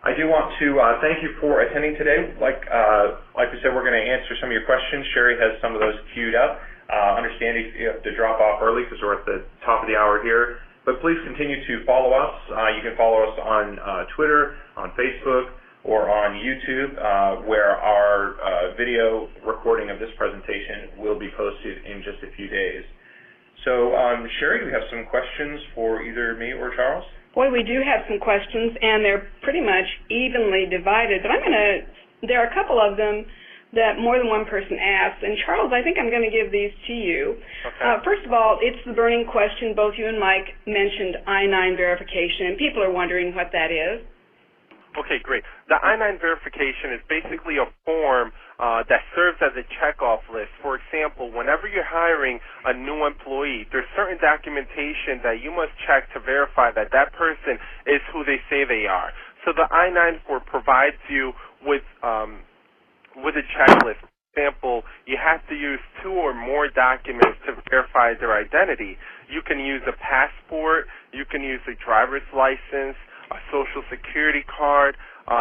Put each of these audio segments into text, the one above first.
I do want to thank you for attending today. Like we said, we're going to answer some of your questions. Sherry has some of those queued up. Understand if you have to drop off early because we're at the top of the hour here. But please continue to follow us. You can follow us on Twitter, on Facebook, or on YouTube, where our video recording of this presentation will be posted in just a few days. So, Sherry, do we have some questions for either me or Charles? Boy, we do have some questions, and they're pretty much evenly divided. But there are a couple of them that more than one person asked. And Charles, I think I'm going to give these to you. Okay. First of all, it's the burning question. Both you and Mike mentioned I-9 verification, and people are wondering what that is. Okay, great. The I-9 verification is basically a form that serves as a checkoff list. For example, whenever you're hiring a new employee, there's certain documentation that you must check to verify that that person is who they say they are. So the I-9 form provides you with a checklist. For example, you have to use 2 or more documents to verify their identity. You can use a passport, you can use a driver's license, a social security card,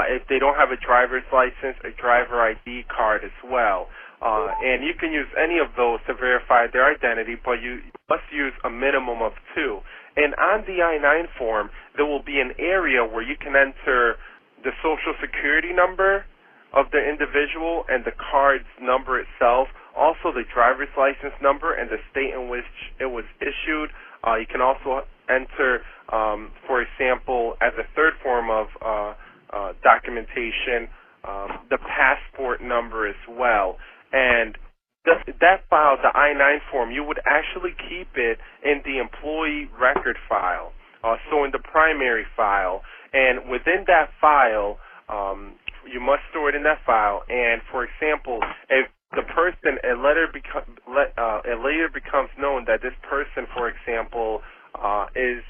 if they don't have a driver's license, a driver ID card as well. And you can use any of those to verify their identity, but you must use a minimum of 2. And on the I-9 form, there will be an area where you can enter the social security number of the individual and the card's number itself, also the driver's license number and the state in which it was issued. You can also enter, for example, as a third form of documentation, the passport number as well. And that file, the I-9 form, you would actually keep it in the employee record file, so in the primary file. And within that file, you must store it in that file. And, for example, if the person, it later becomes known that this person, for example, is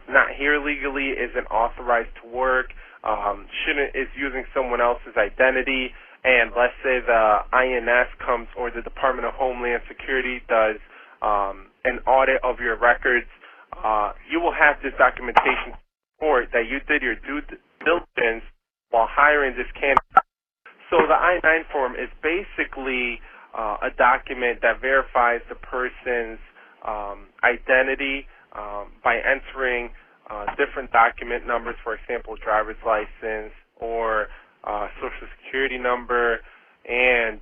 not here legally, isn't authorized to work, is using someone else's identity, and let's say the INS comes or the Department of Homeland Security does an audit of your records, you will have this documentation support that you did your due diligence while hiring this candidate. So the I-9 form is basically a document that verifies the person's identity by entering different document numbers, for example, driver's license or social security number and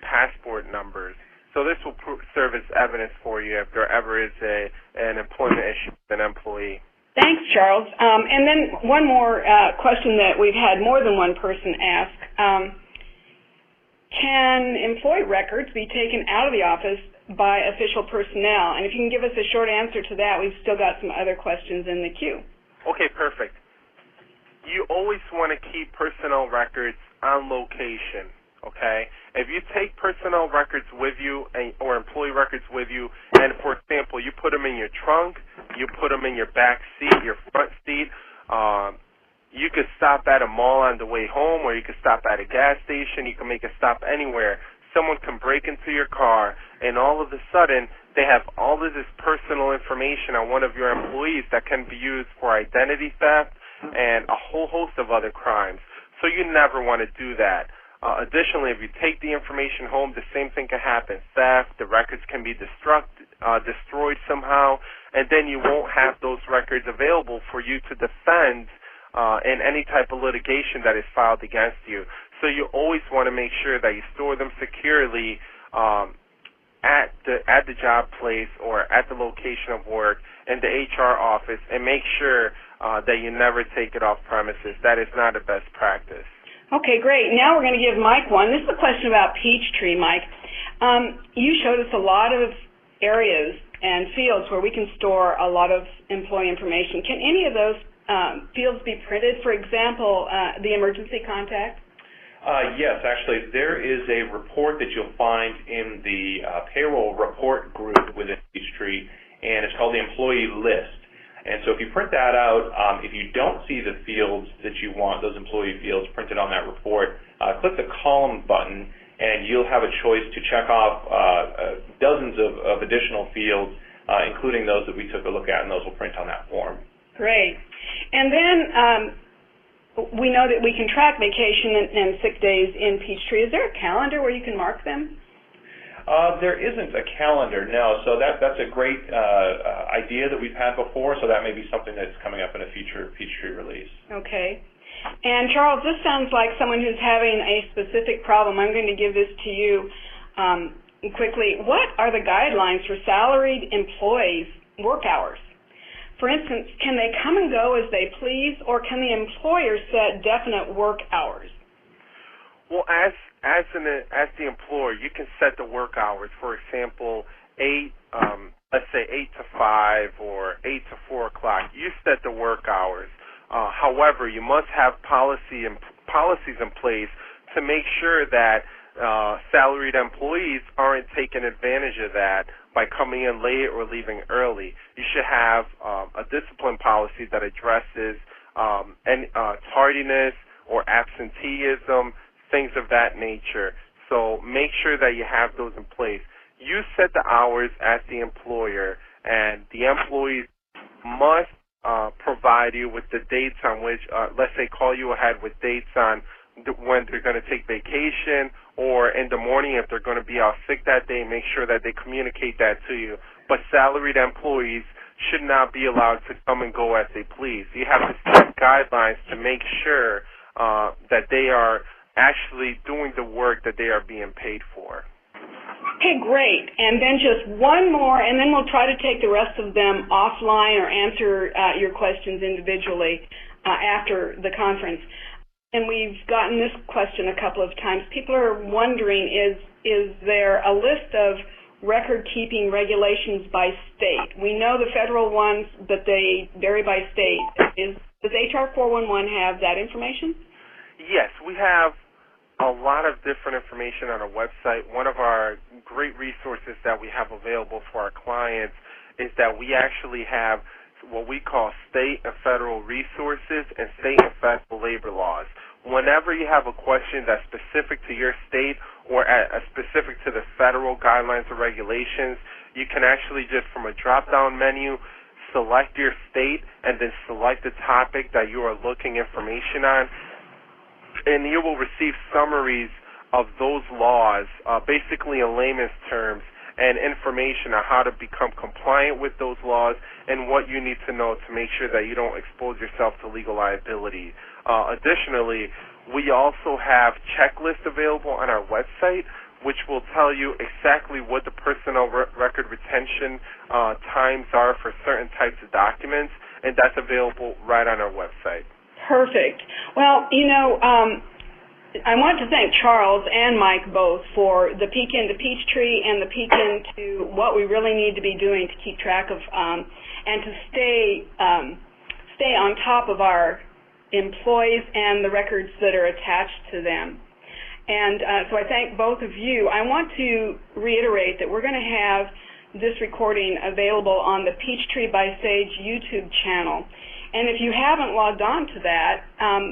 passport numbers. So this will serve as evidence for you if there ever is an employment issue with an employee. Thanks, Charles. And then one more question that we've had more than one person ask. Can employee records be taken out of the office by official personnel? And if you can give us a short answer to that, we've still got some other questions in the queue. Okay, perfect. You always want to keep personnel records on location, okay? If you take personnel records with you or employee records with you, and, for example, you put them in your trunk, you put them in your back seat, your front seat, you could stop at a mall on the way home, or you could stop at a gas station, you can make a stop anywhere. Someone can break into your car, and all of a sudden, they have all of this personal information on one of your employees that can be used for identity theft and a whole host of other crimes. So you never want to do that. Additionally, if you take the information home, the same thing can happen. Theft, the records can be destroyed somehow, and then you won't have those records available for you to defend in any type of litigation that is filed against you. So you always want to make sure that you store them securely at the job place or at the location of work in the HR office, and make sure that you never take it off premises. That is not a best practice. Okay, great. Now we're going to give Mike one. This is a question about Peachtree, Mike. You showed us a lot of areas and fields where we can store a lot of employee information. Can any of those fields be printed? For example, the emergency contact? Yes, actually, there is a report that you'll find in the payroll report group within Peachtree, and it's called the employee list. And so if you print that out, if you don't see the fields that you want, those employee fields printed on that report, click the column button, and you'll have a choice to check off dozens of additional fields, including those that we took a look at, and those will print on that form. Great. And then we know that we can track vacation and sick days in Peachtree. Is there a calendar where you can mark them? There isn't a calendar, no. So that's a great idea that we've had before, so that may be something that's coming up in a future Peachtree release. Okay. And Charles, this sounds like someone who's having a specific problem. I'm going to give this to you quickly. What are the guidelines for salaried employees' work hours? For instance, can they come and go as they please, or can the employer set definite work hours? Well, as the employer, you can set the work hours. For example, let's say 8 to 5 or 8 to 4 o'clock. You set the work hours. However, you must have policies in place to make sure that salaried employees aren't taking advantage of that by coming in late or leaving early. You should have a discipline policy that addresses tardiness or absenteeism, things of that nature. So make sure that you have those in place. You set the hours as the employer, and the employees must provide you with the dates on which, let's say, call you ahead with dates on when they're going to take vacation, or in the morning if they're going to be out sick that day, make sure that they communicate that to you. But salaried employees should not be allowed to come and go as they please. You have to set guidelines to make sure that they are actually doing the work that they are being paid for. Okay, great. And then just one more, and then we'll try to take the rest of them offline or answer your questions individually after the conference. And we've gotten this question a couple of times. People are wondering, is there a list of record-keeping regulations by state? We know the federal ones, but they vary by state. Does HR 411 have that information? Yes, we have a lot of different information on our website. One of our great resources that we have available for our clients is that we actually have what we call state and federal resources and state and federal labor laws. Whenever you have a question that's specific to your state or specific to the federal guidelines or regulations, you can actually just from a drop-down menu select your state and then select the topic that you are looking information on, and you will receive summaries of those laws, basically in layman's terms, and information on how to become compliant with those laws and what you need to know to make sure that you don't expose yourself to legal liability. Additionally, we also have checklists available on our website, which will tell you exactly what the personnel record retention times are for certain types of documents, and that's available right on our website. Perfect. Well, I want to thank Charles and Mike both for the peek into Peachtree and the peek into what we really need to be doing to keep track of and to stay on top of our employees and the records that are attached to them. And so I thank both of you. I want to reiterate that we're going to have this recording available on the Peachtree by Sage YouTube channel. And if you haven't logged on to that,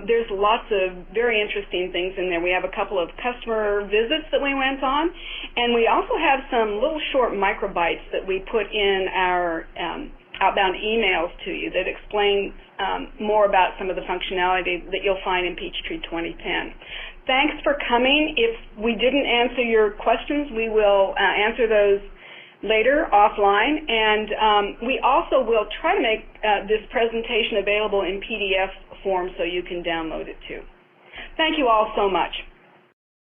there's lots of very interesting things in there. We have a couple of customer visits that we went on, and we also have some little short microbites that we put in our outbound emails to you that explain more about some of the functionality that you'll find in Peachtree 2010. Thanks for coming. If we didn't answer your questions, we will answer those later offline, and we also will try to make this presentation available in PDF form so you can download it too. Thank you all so much.